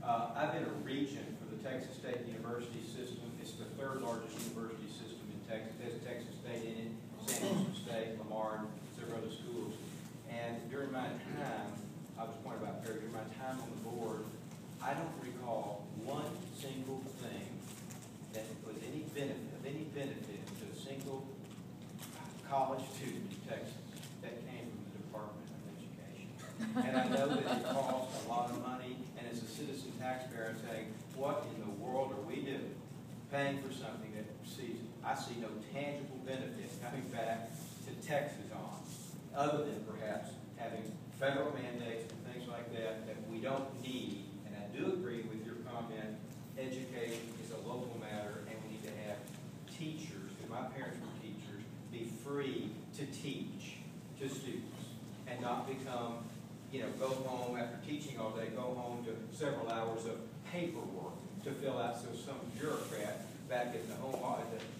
I've been a regent for the Texas State University system. It's the third largest university system in Texas. It has Texas State in it, San Jose State, Lamar, and several other schools. And during my time, I was pointing about Perry, during my time on the board, I don't recall one single thing that was of any benefit to a single college student in Texas that came from the Department of Education. And I know that it costs a lot of money, and as a citizen taxpayer, I'm saying, what in the world are we doing paying for something that I see no tangible benefit coming back to Texas on, other than perhaps having federal mandates and things like that that we don't need. And I do agree with your comment, education is a local matter, and we need to have teachers, because my parents were teachers, be free to teach to students and not become, go home after teaching all day, go home to several hours of paperwork to fill out so some bureaucrat back at the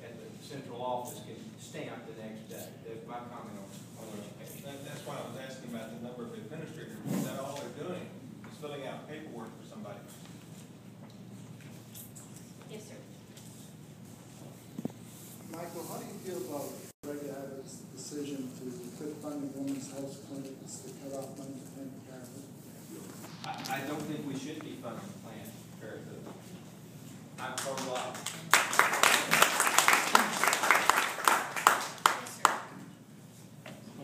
at the central office can stamp the next day. That's my comment on education. That's why I was asking about the number of administrators. Is that all they're doing? Is filling out paperwork for somebody? Yes, sir. Michael, how do you feel about Greg Abbott's decision to quit funding women's health clinics to cut off money to Planned Parenthood? I don't think we should be funding Planned Parenthood. I'm pro-life.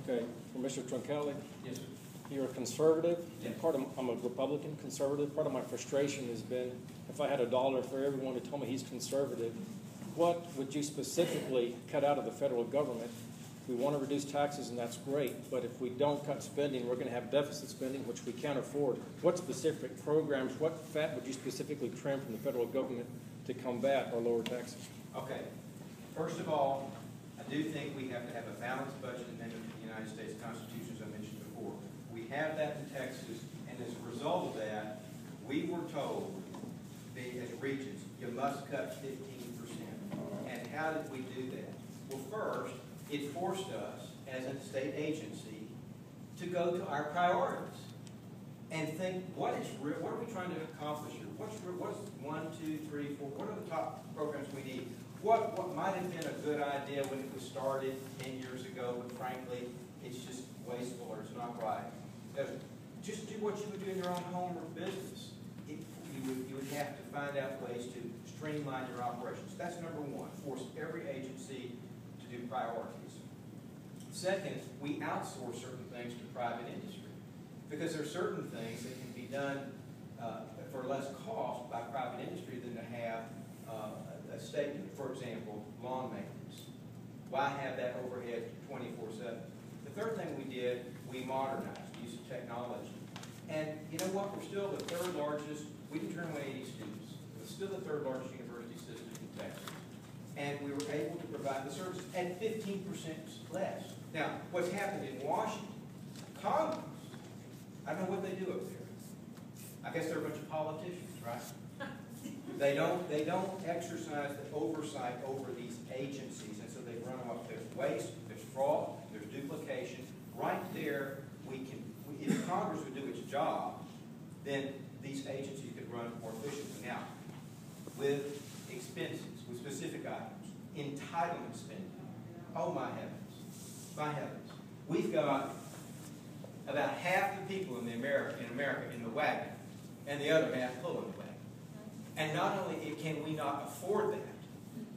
Okay, for Mr. Truncale, Yes, sir. you're a conservative. Yes. I'm a Republican conservative. Part of my frustration has been if I had $1 for everyone who told me he's conservative, what would you specifically cut out of the federal government? We want to reduce taxes, and that's great, but if we don't cut spending, we're going to have deficit spending, which we can't afford. What specific programs, what fat would you specifically trim from the federal government to combat our lower taxes? Okay. First of all, I do think we have to have a balanced budget amendment to the United States Constitution, as I mentioned before. We have that in Texas, and as a result of that, we were told, as regents, you must cut 15%. And how did we do that? Well, first, it forced us, as a state agency, to go to our priorities and think, what are we trying to accomplish here? What's 1, 2, 3, 4? What are the top programs we need? What might have been a good idea when it was started 10 years ago, but frankly, it's just wasteful or it's not right. Just do what you would do in your own home or business. You would have to find out ways to streamline your operations. That's number one. Force every agency to do priorities. Second, we outsource certain things to private industry because there are certain things that can be done for less cost by private industry than to have a state, for example, lawn maintenance. Why have that overhead 24/7? The third thing we did, we modernized the use of technology. And you know what? We're still the third largest. We didn't turn away 80 students. We're still the third largest university system in Texas. And we were able to provide the services at 15% less. Now, what's happened in Washington, Congress, I don't know what they do up there. I guess they're a bunch of politicians, right? They don't exercise the oversight over these agencies, and so they run them up. There's waste, there's fraud, there's duplication. Right there, if Congress would do its job, then these agencies could run more efficiently. Now, with expenses, with specific items, entitlement spending, oh my heavens, my heavens. We've got about half the people in America in the wagon, and the other half pulling the wagon. And not only can we not afford that,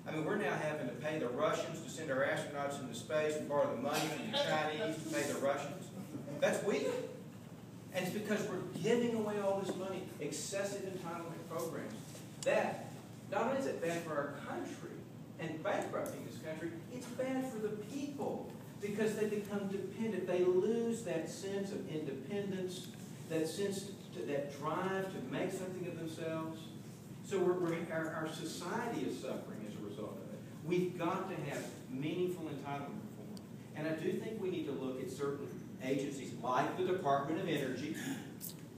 I mean, we're now having to pay the Russians to send our astronauts into space and borrow the money from the Chinese to pay the Russians. That's weak. And it's because we're giving away all this money, excessive entitlement programs. That, not only is it bad for our country and bankrupting this country, it's bad for the people because they become dependent. They lose that sense of independence, that sense, that drive to make something of themselves. So our society is suffering as a result of it. We've got to have meaningful entitlement reform. And I do think we need to look at certain agencies like the Department of Energy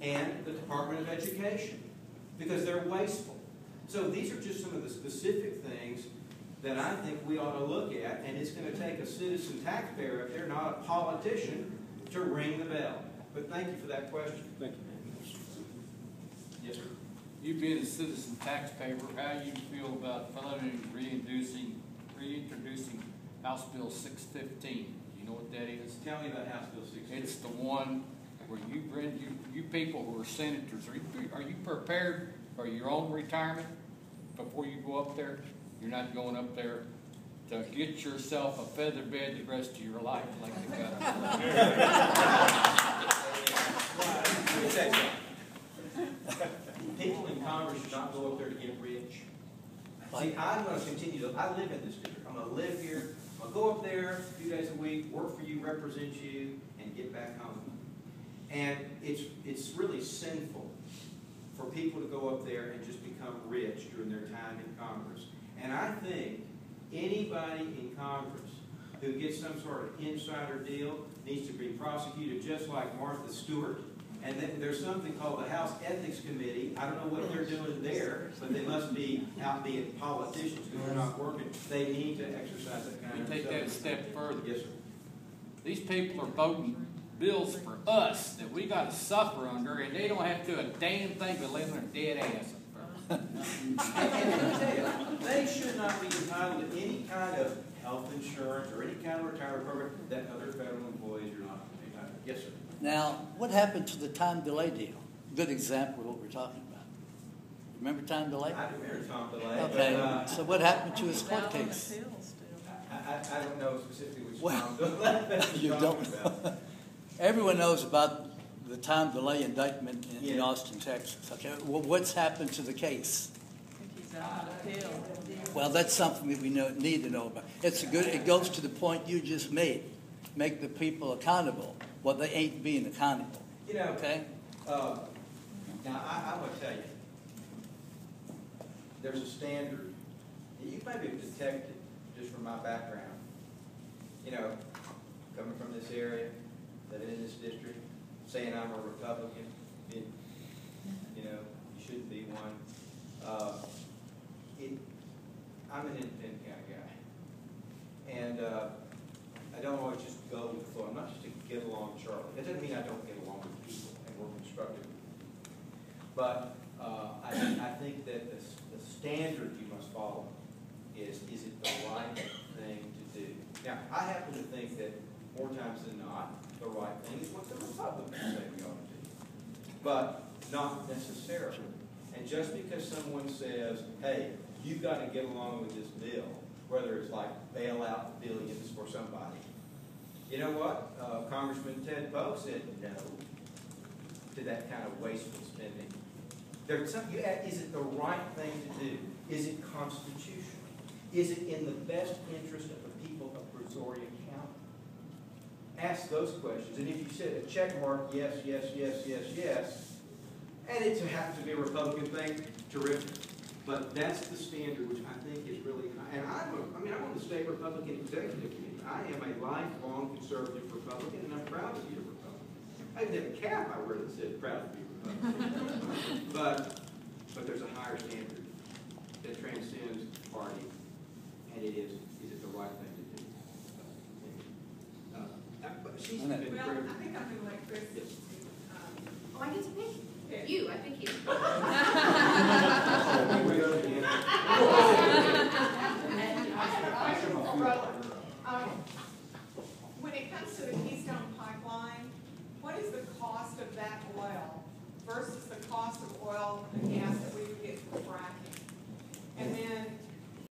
and the Department of Education because they're wasteful. So these are just some of the specific things that I think we ought to look at, and it's going to take a citizen taxpayer if they're not a politician to ring the bell. But thank you for that question. Thank you. Yes, sir. you being a citizen taxpayer, how you feel about reintroducing House Bill 615? You know what that is? Tell me about House Bill 615. It's the one where you people who are senators, are you prepared for your own retirement before you go up there? You're not going up there to get yourself a feather bed the rest of your life like they got. People in Congress should not go up there to get rich. See, I'm going to continue I live in this district. I'm going to live here. I'll go up there a few days a week, work for you, represent you, and get back home. And it's really sinful for people to go up there and just become rich during their time in Congress. And I think anybody in Congress who gets some sort of insider deal needs to be prosecuted just like Martha Stewart. And then there's something called the House Ethics Committee. I don't know what they're doing there, but they must be out being politicians because they're not working. They need to exercise that kind of... Take that a step further. Yes, sir. These people are voting bills for us that we got to suffer under, and they don't have to do a damn thing but lay on their dead ass. And let me tell you, they should not be entitled to any kind of health insurance or any kind of retirement program that other federal employees are not entitled to. Yes, sir. Now, what happened to the time delay deal? Good example of what we're talking about. Remember time delay? I remember Tom DeLay. Okay, But, so what happened to his court case? I don't know specifically which Well, Tom DeLay you you're don't talking about. Everyone knows about the time delay indictment in Yeah. Austin, Texas. Okay, well, what's happened to the case? He's out on appeal. Well, that's something that we need to know about. It goes to the point you just made. Make the people accountable. Well, they ain't being accountable. You know, Okay? now I'm going to tell you, there's a standard. You may be detected just from my background. You know, coming from this area, living in this district, saying I'm a Republican, you know, you shouldn't be one. I'm an independent kind of guy. And I don't always just go with the flow. I'm not just a get along Charlie. That doesn't mean I don't get along with people and work constructively. But I think that the standard you must follow is it the right thing to do? Now, I happen to think that more times than not, the right thing is what the Republicans say we ought to do. But not necessarily. And just because someone says, hey, you've got to get along with this bill, whether it's like bail out billions for somebody. You know what? Congressman Ted Poe said no to that kind of wasteful spending. Is it the right thing to do? Is it constitutional? Is it in the best interest of the people of Brazoria County? Ask those questions. And if you said a check mark, yes, yes, yes, yes, yes, and it happens to be a Republican thing, terrific. But that's the standard, which I think is really high. And I'm on the state Republican executive committee. I am a lifelong conservative Republican, and I'm proud to be a Republican. I even have a cap I wear that says proud to be Republican. but there's a higher standard that transcends party, and it is it the right thing to do? But she's been very... Well, I think I'm going to let Chris. Yes. Oh, I get to pick you. I pick you.